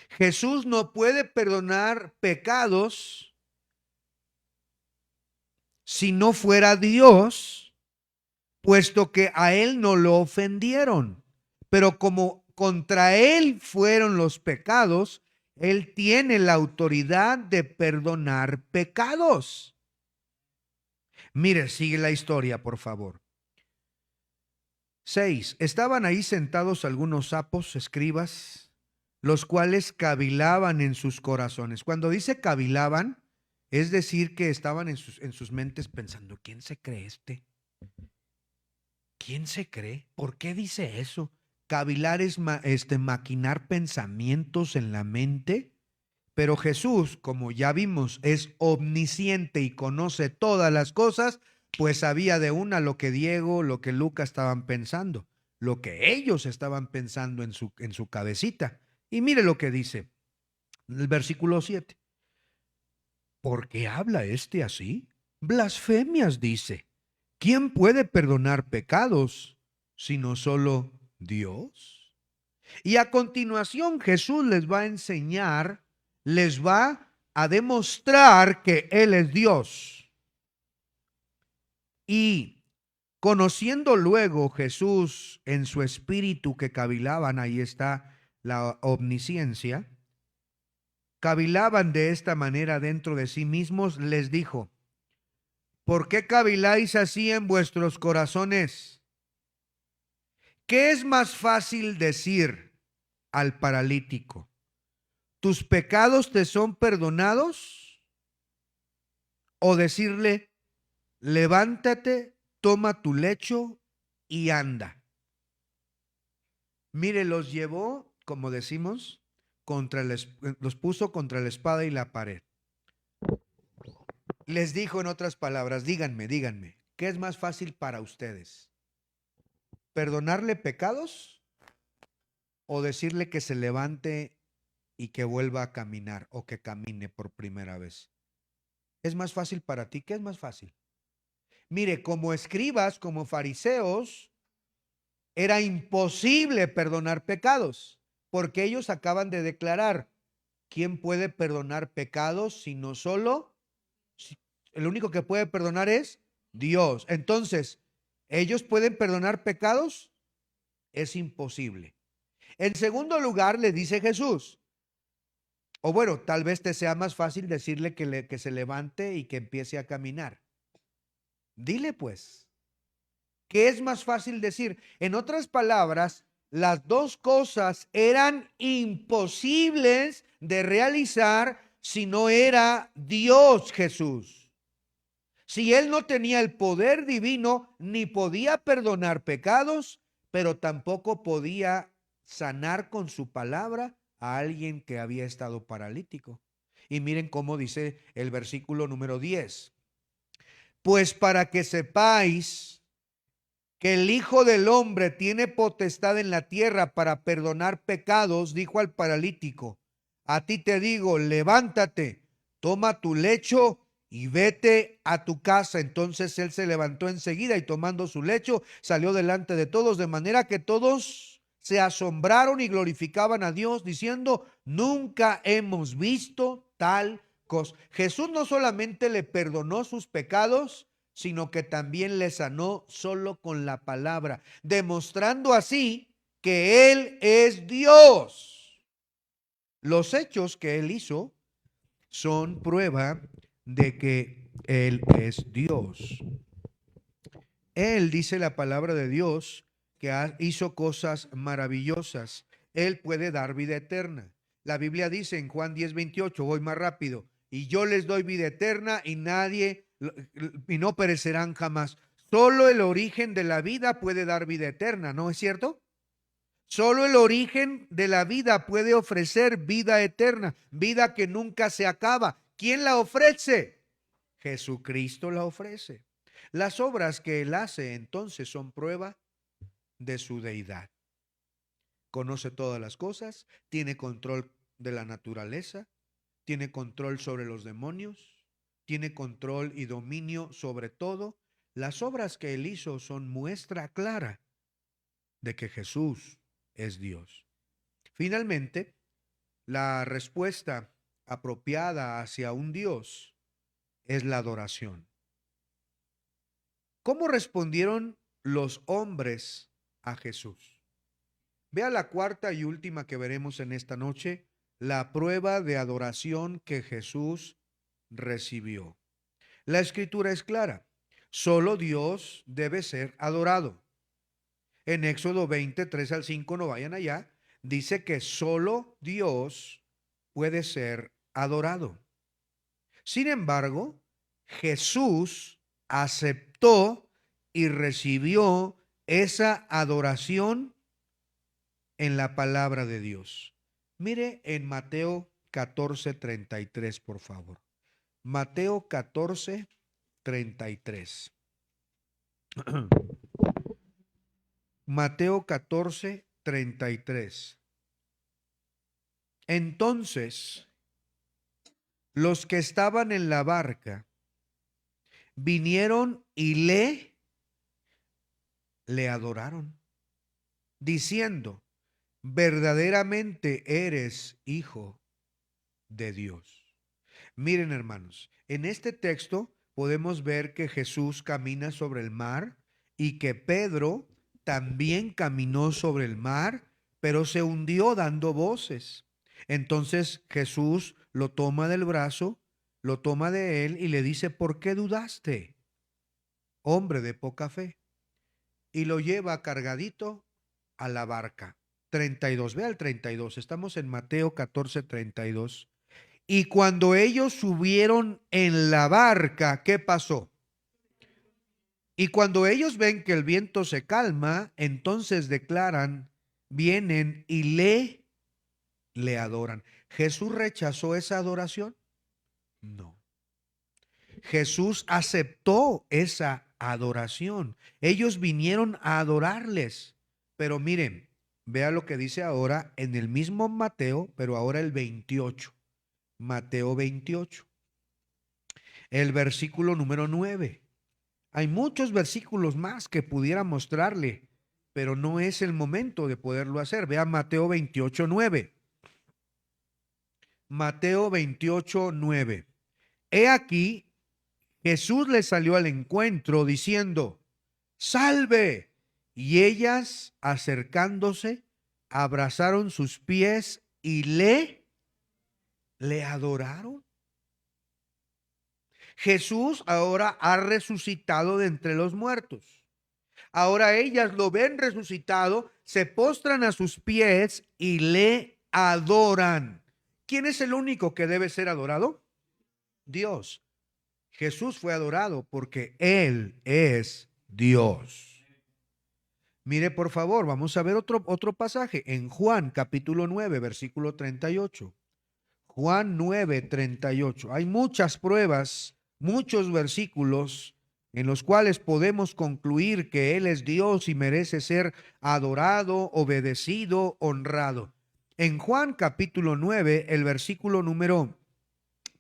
Jesús no puede perdonar pecados si no fuera Dios, puesto que a él no lo ofendieron. Pero como contra él fueron los pecados, él tiene la autoridad de perdonar pecados. Mire, sigue la historia, por favor. 6. Estaban ahí sentados algunos sapos, escribas, los cuales cavilaban en sus corazones. Cuando dice cavilaban, es decir que estaban en sus mentes pensando, ¿quién se cree este? ¿Quién se cree? ¿Por qué dice eso? Cavilar es maquinar pensamientos en la mente. Pero Jesús, como ya vimos, es omnisciente y conoce todas las cosas, pues sabía de una lo que Diego, lo que Lucas estaban pensando, lo que ellos estaban pensando en su cabecita. Y mire lo que dice el versículo 7. ¿Por qué habla este así? Blasfemias dice. ¿Quién puede perdonar pecados sino solo Dios? Y a continuación Jesús les va a enseñar, les va a demostrar que Él es Dios. Y conociendo luego Jesús en su espíritu que cavilaban, ahí está la omnisciencia, cavilaban de esta manera dentro de sí mismos, les dijo, ¿por qué caviláis así en vuestros corazones? ¿Qué es más fácil decir al paralítico? ¿Tus pecados te son perdonados? O decirle, levántate, toma tu lecho y anda. Mire, los llevó, como decimos, los puso contra la espada y la pared. Les dijo en otras palabras, díganme, ¿qué es más fácil para ustedes? ¿Perdonarle pecados o decirle que se levante y que vuelva a caminar o que camine por primera vez? ¿Es más fácil para ti? ¿Qué es más fácil? Mire, como escribas, como fariseos, era imposible perdonar pecados, porque ellos acaban de declarar, ¿quién puede perdonar pecados sino solo? El único que puede perdonar es Dios. Entonces, ¿ellos pueden perdonar pecados? Es imposible. En segundo lugar, le dice Jesús, o bueno, tal vez te sea más fácil decirle que se levante y que empiece a caminar. Dile pues, ¿qué es más fácil decir? En otras palabras, las dos cosas eran imposibles de realizar si no era Dios Jesús. Si Él no tenía el poder divino, ni podía perdonar pecados, pero tampoco podía sanar con su palabra a alguien que había estado paralítico. Y miren cómo dice el versículo número 10. Pues para que sepáis que el Hijo del Hombre tiene potestad en la tierra para perdonar pecados, dijo al paralítico, a ti te digo, levántate, toma tu lecho y vete a tu casa. Entonces él se levantó enseguida y tomando su lecho salió delante de todos, de manera que todos se asombraron y glorificaban a Dios diciendo, nunca hemos visto tal cosa. Jesús no solamente le perdonó sus pecados, sino que también les sanó solo con la palabra, demostrando así que Él es Dios. Los hechos que Él hizo son prueba de que Él es Dios. Él, dice la palabra de Dios, que hizo cosas maravillosas. Él puede dar vida eterna. La Biblia dice en Juan 10:28, voy más rápido, y yo les doy vida eterna y y no perecerán jamás. Solo el origen de la vida puede dar vida eterna, ¿no es cierto? Solo el origen de la vida puede ofrecer vida eterna, vida que nunca se acaba. ¿Quién la ofrece? Jesucristo la ofrece. Las obras que Él hace entonces son prueba de su deidad. Conoce todas las cosas, tiene control de la naturaleza, tiene control sobre los demonios, tiene control y dominio sobre todo. Las obras que Él hizo son muestra clara de que Jesús es Dios. Finalmente, la respuesta apropiada hacia un Dios es la adoración. ¿Cómo respondieron los hombres a Jesús? Vea la cuarta y última que veremos en esta noche, la prueba de adoración que Jesús recibió. La escritura es clara, solo Dios debe ser adorado. En Éxodo 20, 3 al 5, no vayan allá, dice que solo Dios puede ser adorado. Sin embargo, Jesús aceptó y recibió esa adoración en la palabra de Dios. Mire en Mateo 14:33, por favor. Mateo 14:33. Mateo 14:33. Entonces, los que estaban en la barca vinieron y le adoraron, diciendo, verdaderamente eres hijo de Dios. Miren, hermanos, en este texto podemos ver que Jesús camina sobre el mar y que Pedro también caminó sobre el mar, pero se hundió dando voces. Entonces Jesús lo toma del brazo, lo toma de él y le dice, ¿por qué dudaste, hombre de poca fe? Y lo lleva cargadito a la barca. 32, ve al 32, estamos en Mateo 14:32. Y cuando ellos subieron en la barca, ¿qué pasó? Y cuando ellos ven que el viento se calma, entonces declaran, vienen y le adoran. ¿Jesús rechazó esa adoración? No. Jesús aceptó esa adoración. Ellos vinieron a adorarles. Pero miren, vea lo que dice ahora en el mismo Mateo, pero ahora el 28. Mateo 28. El versículo número 9. Hay muchos versículos más que pudiera mostrarle, pero no es el momento de poderlo hacer. Vea Mateo 28:9. Mateo 28:9. He aquí, Jesús les salió al encuentro diciendo, ¡salve! Y ellas, acercándose, abrazaron sus pies y le adoraron. Jesús ahora ha resucitado de entre los muertos. Ahora ellas lo ven resucitado, se postran a sus pies y le adoran. ¿Quién es el único que debe ser adorado? Dios. Jesús fue adorado porque Él es Dios. Mire, por favor, vamos a ver otro pasaje en Juan capítulo 9, versículo 38. Juan 9:38. Hay muchas pruebas, muchos versículos en los cuales podemos concluir que Él es Dios y merece ser adorado, obedecido, honrado. En Juan capítulo 9, el versículo número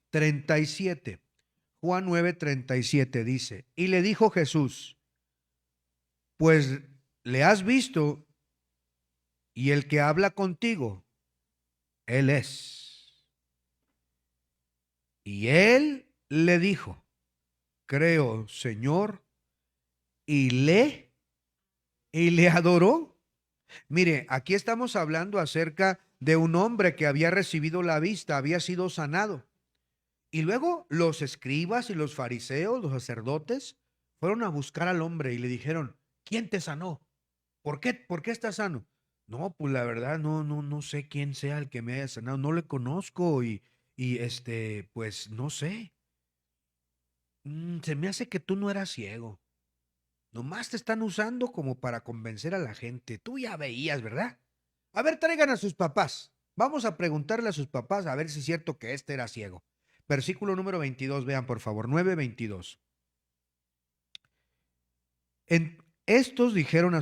37. Juan 9:37 dice, y le dijo Jesús, pues le has visto y el que habla contigo, Él es. Y él le dijo, creo, Señor, y le adoró. Mire, aquí estamos hablando acerca de un hombre que había recibido la vista, había sido sanado. Y luego los escribas y los fariseos, los sacerdotes, fueron a buscar al hombre y le dijeron, ¿quién te sanó? ¿Por qué estás sano? No, pues la verdad no sé quién sea el que me haya sanado, no le conozco y pues no sé. Se me hace que tú no eras ciego. Nomás te están usando como para convencer a la gente. Tú ya veías, ¿verdad? A ver, traigan a sus papás. Vamos a preguntarle a sus papás a ver si es cierto que este era ciego. Versículo número 22, vean por favor, 9:22. Estos dijeron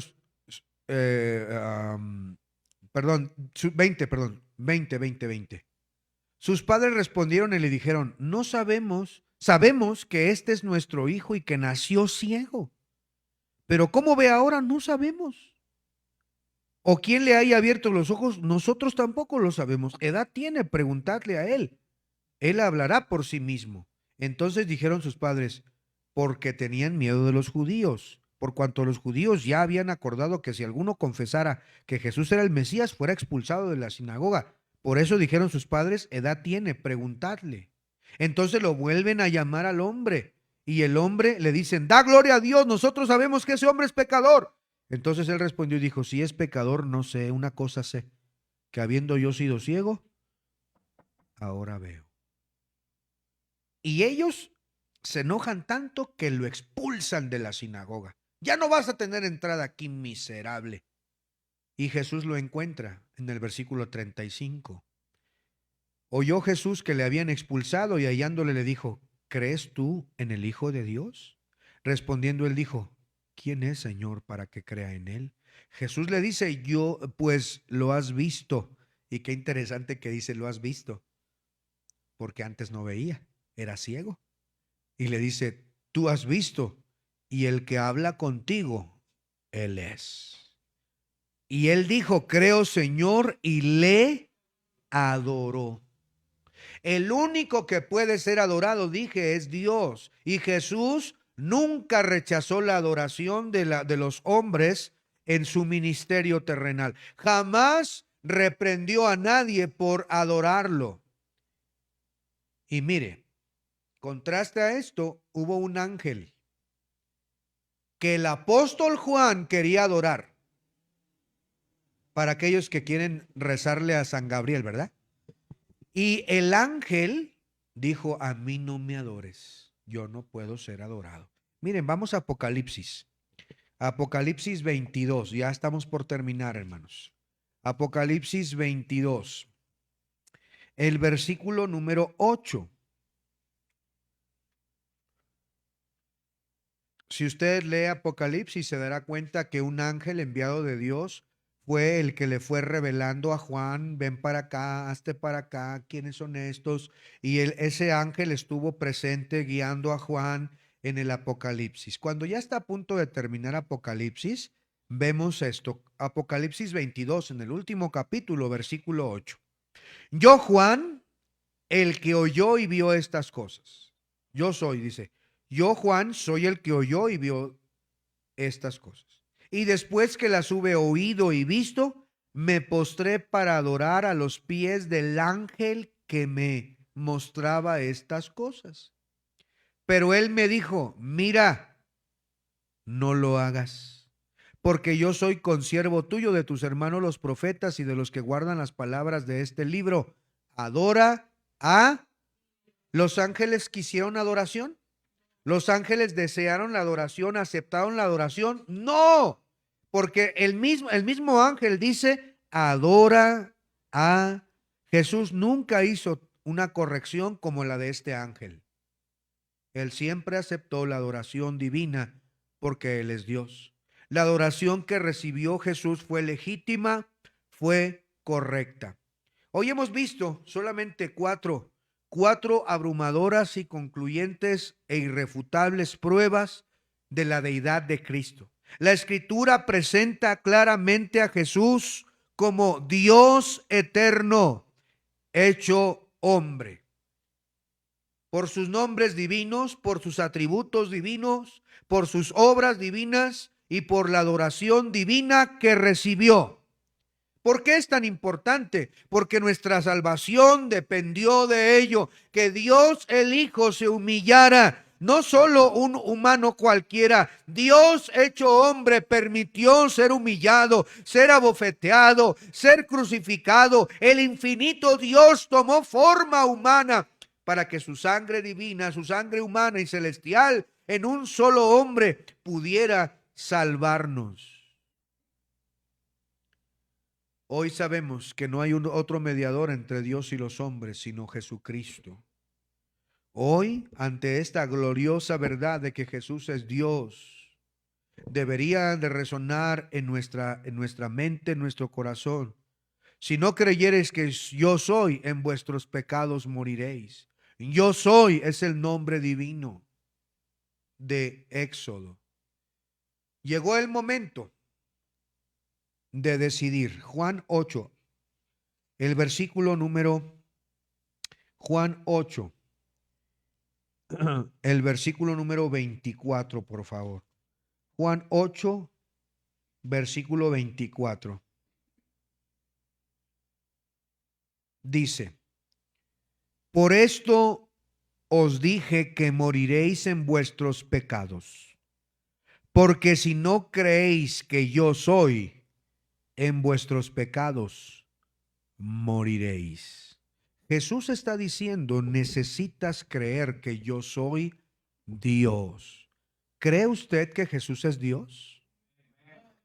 perdón, 20, perdón, 20. Sus padres respondieron y le dijeron, no sabemos que este es nuestro hijo y que nació ciego, pero cómo ve ahora no sabemos. O quién le haya abierto los ojos, nosotros tampoco lo sabemos. Edad tiene, preguntadle a él. Él hablará por sí mismo. Entonces dijeron sus padres, porque tenían miedo de los judíos, por cuanto los judíos ya habían acordado que si alguno confesara que Jesús era el Mesías, fuera expulsado de la sinagoga. Por eso dijeron sus padres, edad tiene, preguntadle. Entonces lo vuelven a llamar al hombre, y el hombre le dicen, da gloria a Dios, nosotros sabemos que ese hombre es pecador. Entonces él respondió y dijo, si es pecador, no sé, una cosa sé, que habiendo yo sido ciego, ahora veo. Y ellos se enojan tanto que lo expulsan de la sinagoga. Ya no vas a tener entrada aquí, miserable. Y Jesús lo encuentra en el versículo 35. Oyó Jesús que le habían expulsado y hallándole le dijo, ¿crees tú en el Hijo de Dios? Respondiendo él dijo, ¿quién es, Señor, para que crea en él? Jesús le dice, yo, pues lo has visto. Y qué interesante que dice, lo has visto, porque antes no veía, era ciego. Y le dice, tú has visto, y el que habla contigo, él es. Y él dijo, creo, Señor, y le adoró. El único que puede ser adorado, dije, es Dios. Y Jesús nunca rechazó la adoración de los hombres en su ministerio terrenal. Jamás reprendió a nadie por adorarlo. Y mire, contraste a esto, hubo un ángel que el apóstol Juan quería adorar. Para aquellos que quieren rezarle a San Gabriel, ¿verdad? Y el ángel dijo, a mí no me adores, yo no puedo ser adorado. Miren, vamos a Apocalipsis. Apocalipsis 22, ya estamos por terminar, hermanos. Apocalipsis 22, el versículo número 8. Si usted lee Apocalipsis, se dará cuenta que un ángel enviado de Dios fue el que le fue revelando a Juan, ven para acá, hazte para acá, quiénes son estos. Y ese ángel estuvo presente guiando a Juan en el Apocalipsis. Cuando ya está a punto de terminar Apocalipsis, vemos esto. Apocalipsis 22, en el último capítulo, versículo 8. Yo, Juan, el que oyó y vio estas cosas. Yo soy, dice. Yo, Juan, soy el que oyó y vio estas cosas. Y después que las hube oído y visto, me postré para adorar a los pies del ángel que me mostraba estas cosas. Pero él me dijo, mira, no lo hagas, porque yo soy consiervo tuyo de tus hermanos los profetas y de los que guardan las palabras de este libro. Adora a los ángeles. ¿Quisieron adoración? ¿Los ángeles desearon la adoración, aceptaron la adoración? No, porque el mismo ángel dice, adora a Jesús. Nunca hizo una corrección como la de este ángel. Él siempre aceptó la adoración divina porque Él es Dios. La adoración que recibió Jesús fue legítima, fue correcta. Hoy hemos visto solamente cuatro abrumadoras y concluyentes e irrefutables pruebas de la deidad de Cristo. La Escritura presenta claramente a Jesús como Dios eterno, hecho hombre. por sus nombres divinos, por sus atributos divinos, por sus obras divinas y por la adoración divina que recibió. ¿Por qué es tan importante? Porque nuestra salvación dependió de ello, que Dios el Hijo se humillara. No solo un humano cualquiera, Dios hecho hombre permitió ser humillado, ser abofeteado, ser crucificado. El infinito Dios tomó forma humana para que su sangre divina, su sangre humana y celestial en un solo hombre pudiera salvarnos. Hoy sabemos que no hay otro mediador entre Dios y los hombres, sino Jesucristo. Hoy, ante esta gloriosa verdad de que Jesús es Dios, debería de resonar en nuestra mente, en nuestro corazón. Si no creyereis que yo soy, en vuestros pecados moriréis. Yo soy es el nombre divino de Éxodo. Llegó el momento de decidir. Juan 8, el versículo número Juan 8, el versículo número 24, por favor. Juan 8, versículo 24. Dice, por esto os dije que moriréis en vuestros pecados, porque si no creéis que yo soy, en vuestros pecados moriréis. Jesús está diciendo, necesitas creer que yo soy Dios. ¿Cree usted que Jesús es Dios?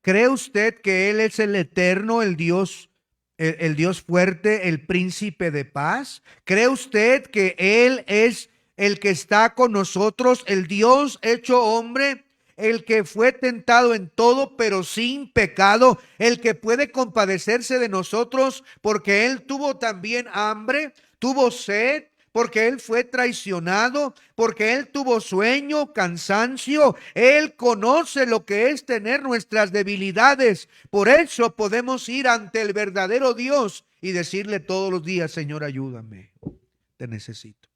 ¿Cree usted que Él es el eterno, el Dios, el Dios fuerte, el príncipe de paz? ¿Cree usted que Él es el que está con nosotros, el Dios hecho hombre? El que fue tentado en todo, pero sin pecado, el que puede compadecerse de nosotros, porque Él tuvo también hambre, tuvo sed, porque Él fue traicionado, porque Él tuvo sueño, cansancio. Él conoce lo que es tener nuestras debilidades. Por eso podemos ir ante el verdadero Dios y decirle todos los días, Señor, ayúdame, te necesito.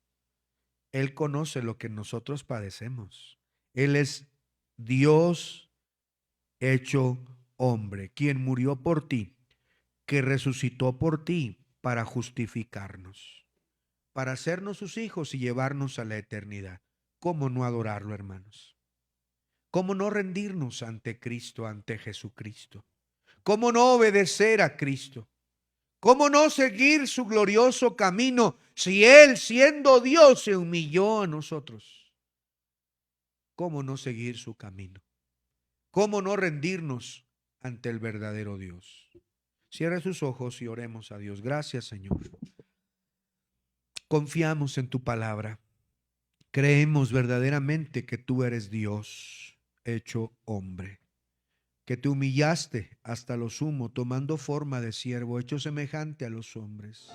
Él conoce lo que nosotros padecemos. Él es Dios hecho hombre, quien murió por ti, que resucitó por ti para justificarnos, para hacernos sus hijos y llevarnos a la eternidad. ¿Cómo no adorarlo, hermanos? ¿Cómo no rendirnos ante Cristo, ante Jesucristo? ¿Cómo no obedecer a Cristo? ¿Cómo no seguir su glorioso camino si Él, siendo Dios, se humilló a nosotros? ¿Cómo no seguir su camino? ¿Cómo no rendirnos ante el verdadero Dios? Cierra sus ojos y oremos a Dios. Gracias, Señor. Confiamos en tu palabra. Creemos verdaderamente que tú eres Dios hecho hombre, que te humillaste hasta lo sumo, tomando forma de siervo, hecho semejante a los hombres.